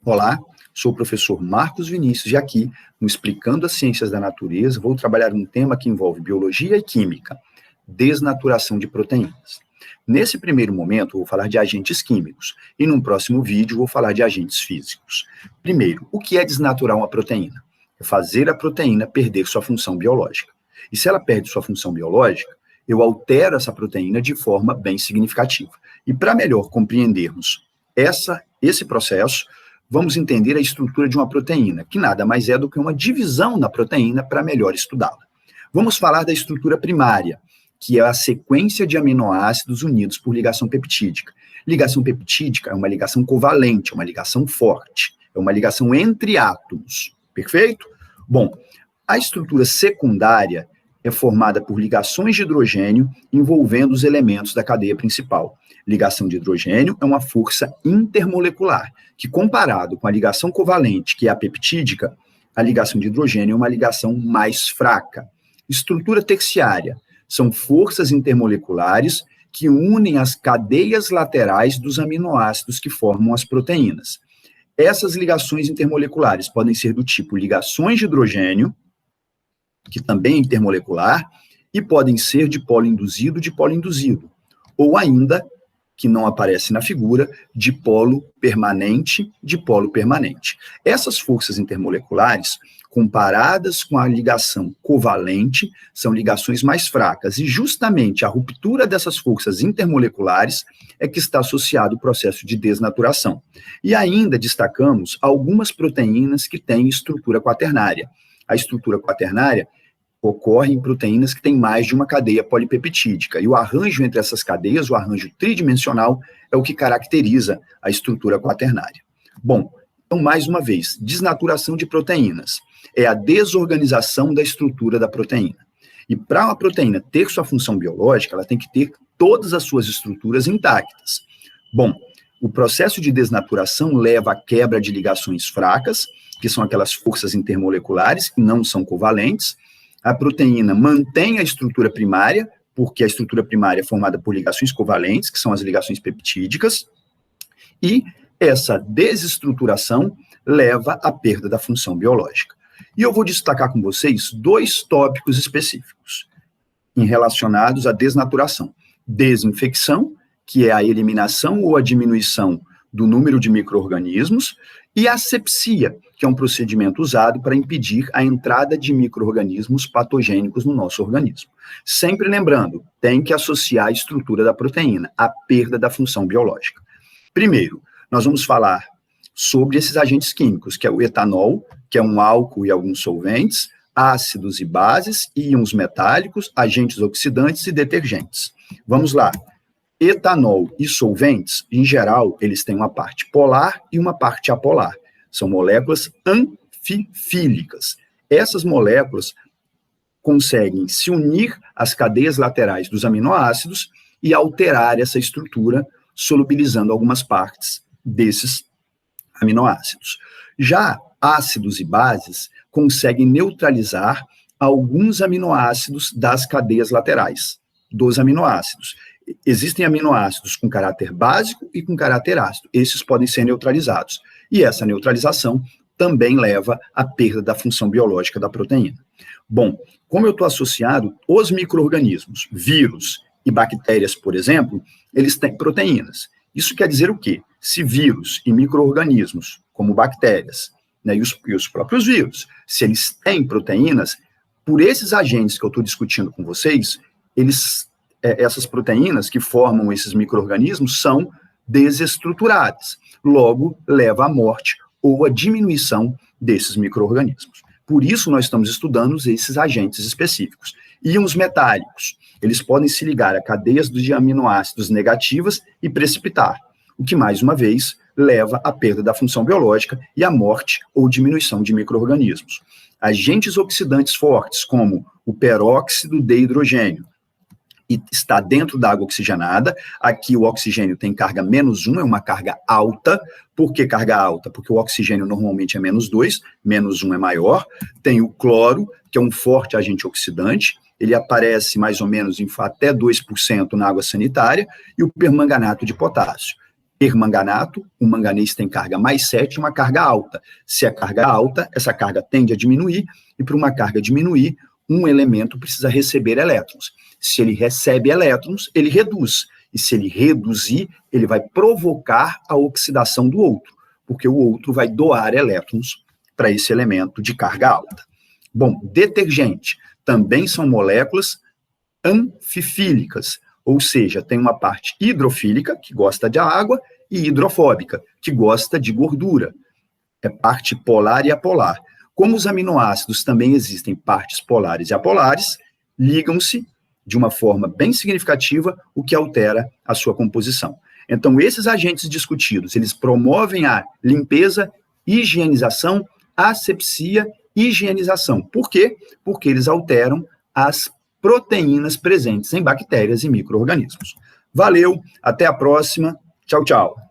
Olá, sou o professor Marcos Vinícius e aqui, no Explicando as Ciências da Natureza, vou trabalhar um tema que envolve biologia e química, desnaturação de proteínas. Nesse primeiro momento, vou falar de agentes químicos e num próximo vídeo vou falar de agentes físicos. Primeiro, o que é desnaturar uma proteína? É fazer a proteína perder sua função biológica. E se ela perde sua função biológica, eu altero essa proteína de forma bem significativa. E para melhor compreendermos esse processo, vamos entender a estrutura de uma proteína, que nada mais é do que uma divisão da proteína para melhor estudá-la. Vamos falar da estrutura primária, que é a sequência de aminoácidos unidos por ligação peptídica. Ligação peptídica é uma ligação covalente, é uma ligação forte, é uma ligação entre átomos, perfeito? Bom, a estrutura secundária é formada por ligações de hidrogênio envolvendo os elementos da cadeia principal. Ligação de hidrogênio é uma força intermolecular, que comparado com a ligação covalente, que é a peptídica, a ligação de hidrogênio é uma ligação mais fraca. Estrutura terciária são forças intermoleculares que unem as cadeias laterais dos aminoácidos que formam as proteínas. Essas ligações intermoleculares podem ser do tipo ligações de hidrogênio, que também é intermolecular, e podem ser de polo induzido, ou ainda, que não aparece na figura, de polo permanente. Essas forças intermoleculares, comparadas com a ligação covalente, são ligações mais fracas, e justamente a ruptura dessas forças intermoleculares é que está associado ao processo de desnaturação. E ainda destacamos algumas proteínas que têm estrutura quaternária. A estrutura quaternária ocorre em proteínas que têm mais de uma cadeia polipeptídica, e o arranjo entre essas cadeias, o arranjo tridimensional, é o que caracteriza a estrutura quaternária. Bom, então, mais uma vez, desnaturação de proteínas é a desorganização da estrutura da proteína. E para uma proteína ter sua função biológica, ela tem que ter todas as suas estruturas intactas. Bom, o processo de desnaturação leva à quebra de ligações fracas, que são aquelas forças intermoleculares que não são covalentes. A proteína mantém a estrutura primária, porque a estrutura primária é formada por ligações covalentes, que são as ligações peptídicas, e essa desestruturação leva à perda da função biológica. E eu vou destacar com vocês dois tópicos específicos relacionados à desnaturação. Desinfecção, que é a eliminação ou a diminuição do número de micro-organismos, e asepsia, que é um procedimento usado para impedir a entrada de micro-organismos patogênicos no nosso organismo. Sempre lembrando, tem que associar a estrutura da proteína à perda da função biológica. Primeiro, nós vamos falar sobre esses agentes químicos, que é o etanol, que é um álcool e alguns solventes, ácidos e bases, íons metálicos, agentes oxidantes e detergentes. Vamos lá. Etanol e solventes, em geral, eles têm uma parte polar e uma parte apolar. São moléculas anfifílicas. Essas moléculas conseguem se unir às cadeias laterais dos aminoácidos e alterar essa estrutura, solubilizando algumas partes desses aminoácidos. Já ácidos e bases conseguem neutralizar alguns aminoácidos das cadeias laterais dos aminoácidos. Existem aminoácidos com caráter básico e com caráter ácido. Esses podem ser neutralizados. E essa neutralização também leva à perda da função biológica da proteína. Bom, como eu estou associado, os micro-organismos, vírus e bactérias, por exemplo, eles têm proteínas. Isso quer dizer o quê? Se vírus e micro-organismos, como bactérias, né, e os próprios vírus, se eles têm proteínas, por esses agentes que eu estou discutindo com vocês, essas proteínas que formam esses micro-organismos são desestruturadas. Logo, leva à morte ou à diminuição desses micro-organismos. Por isso, nós estamos estudando esses agentes específicos. Íons metálicos, eles podem se ligar a cadeias de aminoácidos negativas e precipitar, o que, mais uma vez, leva à perda da função biológica e à morte ou diminuição de micro-organismos. Agentes oxidantes fortes, como o peróxido de hidrogênio, e está dentro da água oxigenada. Aqui o oxigênio tem carga -1, é uma carga alta. Por que carga alta? Porque o oxigênio normalmente é -2, -1 é maior. Tem o cloro, que é um forte agente oxidante, ele aparece mais ou menos em até 2% na água sanitária, e o permanganato de potássio. permanganato, o manganês tem carga mais 7, uma carga alta. Se a carga é alta, essa carga tende a diminuir, e para uma carga diminuir, um elemento precisa receber elétrons. Se ele recebe elétrons, ele reduz. E se ele reduzir, ele vai provocar a oxidação do outro, porque o outro vai doar elétrons para esse elemento de carga alta. Bom, detergente também são moléculas anfifílicas, ou seja, tem uma parte hidrofílica, que gosta de água, e hidrofóbica, que gosta de gordura. É parte polar e apolar. Como os aminoácidos também existem partes polares e apolares, ligam-se de uma forma bem significativa, o que altera a sua composição. Então, esses agentes discutidos, eles promovem a limpeza, higienização, asepsia, higienização. Por quê? Porque eles alteram as proteínas presentes em bactérias e micro-organismos. Valeu, até a próxima. Tchau, tchau.